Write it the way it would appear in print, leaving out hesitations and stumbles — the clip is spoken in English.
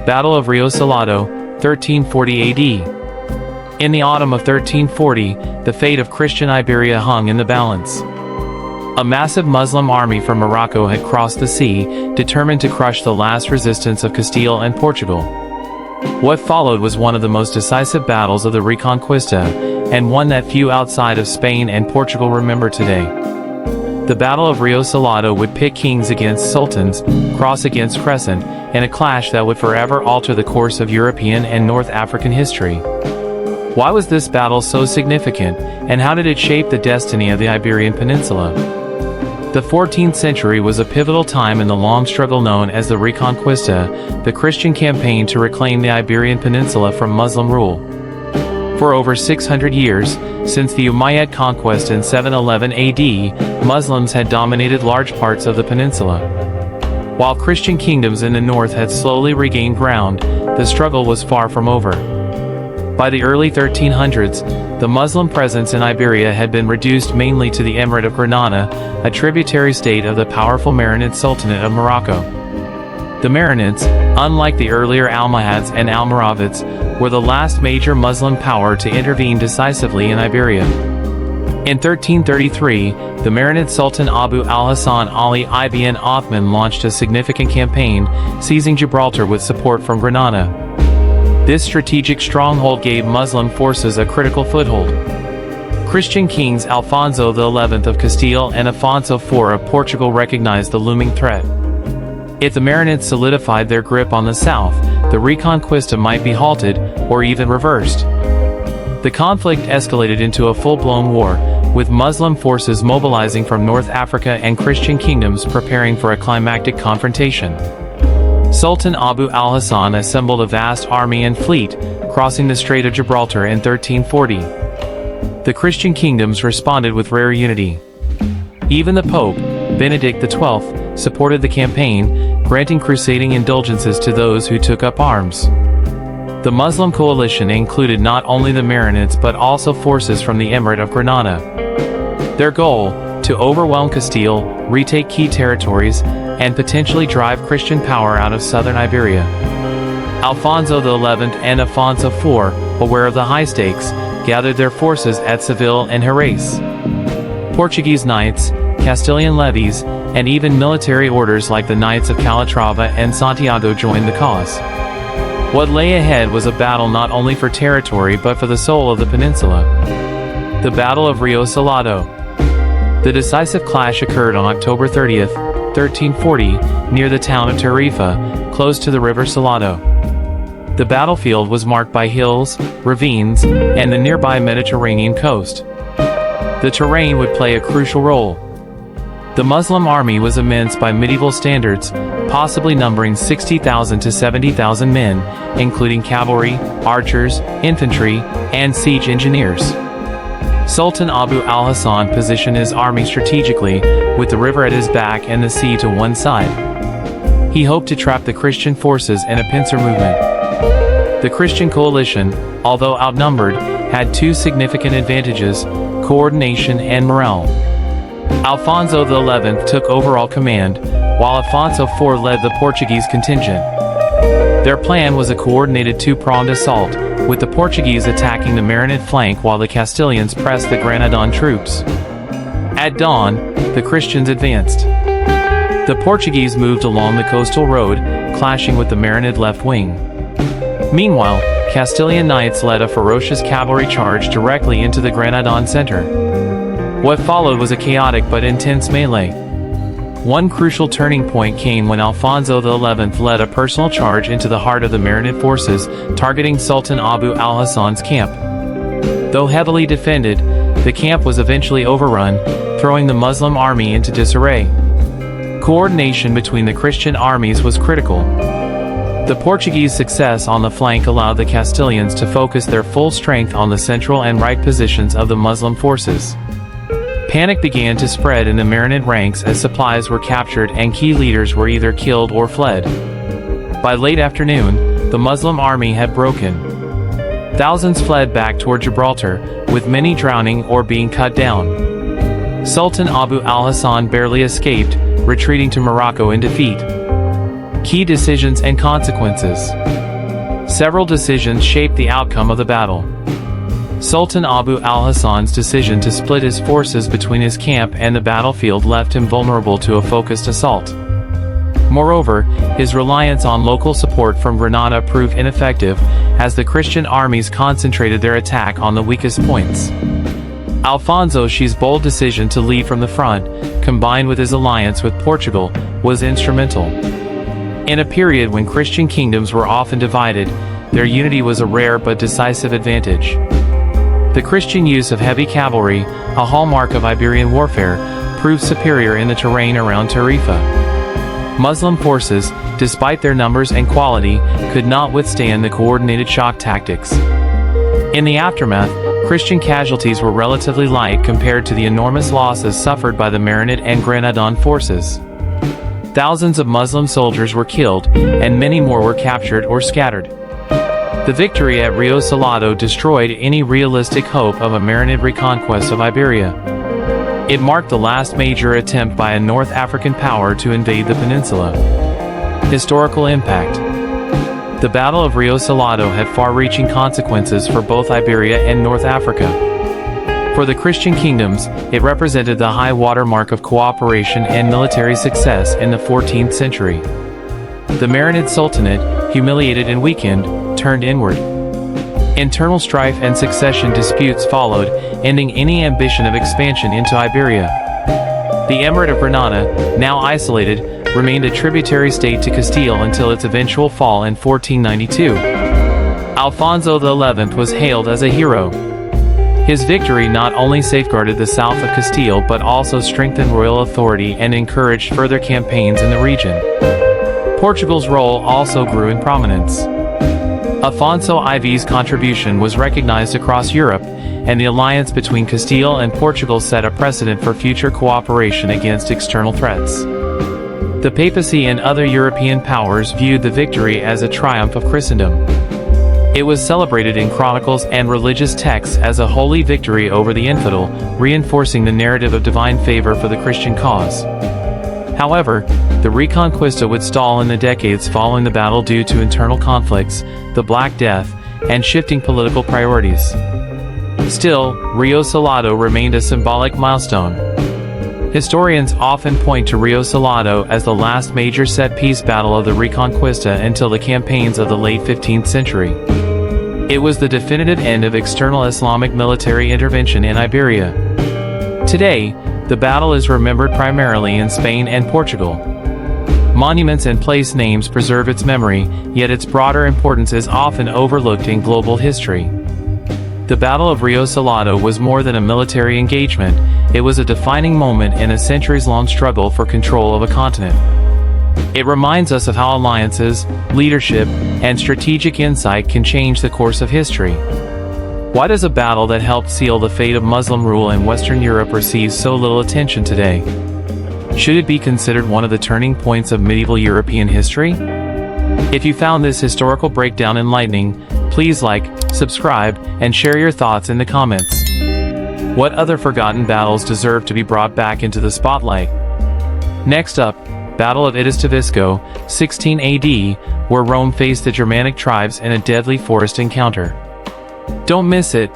Battle of Rio Salado, 1340 AD. In the autumn of 1340, the fate of Christian Iberia hung in the balance. A massive Muslim army from Morocco had crossed the sea, determined to crush the last resistance of Castile and Portugal. What followed was one of the most decisive battles of the Reconquista, and one that few outside of Spain and Portugal remember today. The Battle of Rio Salado would pit kings against sultans, cross against crescent, in a clash that would forever alter the course of European and North African history. Why was this battle so significant, and how did it shape the destiny of the Iberian Peninsula? The 14th century was a pivotal time in the long struggle known as the Reconquista, the Christian campaign to reclaim the Iberian Peninsula from Muslim rule. For over 600 years, since the Umayyad conquest in 711 AD, Muslims had dominated large parts of the peninsula. While Christian kingdoms in the north had slowly regained ground, the struggle was far from over. By the early 1300s, the Muslim presence in Iberia had been reduced mainly to the Emirate of Granada, a tributary state of the powerful Marinid Sultanate of Morocco. The Marinids, unlike the earlier Almohads and Almoravids, were the last major Muslim power to intervene decisively in Iberia. In 1333, the Marinid Sultan Abu al-Hasan Ali ibn Othman launched a significant campaign, seizing Gibraltar with support from Granada. This strategic stronghold gave Muslim forces a critical foothold. Christian kings Alfonso XI of Castile and Afonso IV of Portugal recognized the looming threat. If the Marinids solidified their grip on the south, the Reconquista might be halted, or even reversed. The conflict escalated into a full-blown war, with Muslim forces mobilizing from North Africa and Christian kingdoms preparing for a climactic confrontation. Sultan Abu al-Hasan assembled a vast army and fleet, crossing the Strait of Gibraltar in 1340. The Christian kingdoms responded with rare unity. Even the Pope, Benedict XII, supported the campaign, granting crusading indulgences to those who took up arms. The Muslim coalition included not only the Marinids but also forces from the Emirate of Granada. Their goal, to overwhelm Castile, retake key territories, and potentially drive Christian power out of southern Iberia. Alfonso XI and Afonso IV, aware of the high stakes, gathered their forces at Seville and Jerez. Portuguese knights, Castilian levies, and even military orders like the Knights of Calatrava and Santiago joined the cause. What lay ahead was a battle not only for territory but for the soul of the peninsula. The Battle of Rio Salado. The decisive clash occurred on October 30th, 1340, near the town of Tarifa, close to the river Salado. The battlefield was marked by hills, ravines, and the nearby Mediterranean coast. The terrain would play a crucial role. The Muslim army was immense by medieval standards, possibly numbering 60,000 to 70,000 men, including cavalry, archers, infantry, and siege engineers. Sultan Abu al-Hasan positioned his army strategically, with the river at his back and the sea to one side. He hoped to trap the Christian forces in a pincer movement. The Christian coalition, although outnumbered, had two significant advantages: coordination and morale. Alfonso XI took overall command, while Afonso IV led the Portuguese contingent. Their plan was a coordinated two-pronged assault, with the Portuguese attacking the Marinid flank while the Castilians pressed the Granadan troops. At dawn, the Christians advanced. The Portuguese moved along the coastal road, clashing with the Marinid left wing. Meanwhile, Castilian knights led a ferocious cavalry charge directly into the Granadan center. What followed was a chaotic but intense melee. One crucial turning point came when Alfonso XI led a personal charge into the heart of the Marinid forces, targeting Sultan Abu al-Hasan's camp. Though heavily defended, the camp was eventually overrun, throwing the Muslim army into disarray. Coordination between the Christian armies was critical. The Portuguese success on the flank allowed the Castilians to focus their full strength on the central and right positions of the Muslim forces. Panic began to spread in the Marinid ranks as supplies were captured and key leaders were either killed or fled. By late afternoon, the Muslim army had broken. Thousands fled back toward Gibraltar, with many drowning or being cut down. Sultan Abu al-Hasan barely escaped, retreating to Morocco in defeat. Key decisions and consequences. Several decisions shaped the outcome of the battle. Sultan Abu al-Hasan's decision to split his forces between his camp and the battlefield left him vulnerable to a focused assault. Moreover, his reliance on local support from Granada proved ineffective, as the Christian armies concentrated their attack on the weakest points. Alfonso's bold decision to lead from the front, combined with his alliance with Portugal, was instrumental. In a period when Christian kingdoms were often divided, their unity was a rare but decisive advantage. The Christian use of heavy cavalry, a hallmark of Iberian warfare, proved superior in the terrain around Tarifa. Muslim forces, despite their numbers and quality, could not withstand the coordinated shock tactics. In the aftermath, Christian casualties were relatively light compared to the enormous losses suffered by the Marinid and Granadan forces. Thousands of Muslim soldiers were killed, and many more were captured or scattered. The victory at Rio Salado destroyed any realistic hope of a Marinid reconquest of Iberia. It marked the last major attempt by a North African power to invade the peninsula. Historical impact. The Battle of Rio Salado had far-reaching consequences for both Iberia and North Africa. For the Christian kingdoms, it represented the high watermark of cooperation and military success in the 14th century. The Marinid Sultanate, humiliated and weakened, turned inward. Internal strife and succession disputes followed, ending any ambition of expansion into Iberia. The Emirate of Granada, now isolated, remained a tributary state to Castile until its eventual fall in 1492. Alfonso XI was hailed as a hero. His victory not only safeguarded the south of Castile but also strengthened royal authority and encouraged further campaigns in the region. Portugal's role also grew in prominence. Afonso IV's contribution was recognized across Europe, and the alliance between Castile and Portugal set a precedent for future cooperation against external threats. The papacy and other European powers viewed the victory as a triumph of Christendom. It was celebrated in chronicles and religious texts as a holy victory over the infidel, reinforcing the narrative of divine favor for the Christian cause. However, the Reconquista would stall in the decades following the battle due to internal conflicts, the Black Death, and shifting political priorities. Still, Rio Salado remained a symbolic milestone. Historians often point to Rio Salado as the last major set-piece battle of the Reconquista until the campaigns of the late 15th century. It was the definitive end of external Islamic military intervention in Iberia. Today, the battle is remembered primarily in Spain and Portugal. Monuments and place names preserve its memory, yet its broader importance is often overlooked in global history. The Battle of Rio Salado was more than a military engagement, it was a defining moment in a centuries-long struggle for control of a continent. It reminds us of how alliances, leadership, and strategic insight can change the course of history. Why does a battle that helped seal the fate of Muslim rule in Western Europe receive so little attention today? Should it be considered one of the turning points of medieval European history? If you found this historical breakdown enlightening, please like, subscribe, and share your thoughts in the comments. What other forgotten battles deserve to be brought back into the spotlight? Next up, Battle of Itastavisco, 16 AD, where Rome faced the Germanic tribes in a deadly forest encounter. Don't miss it.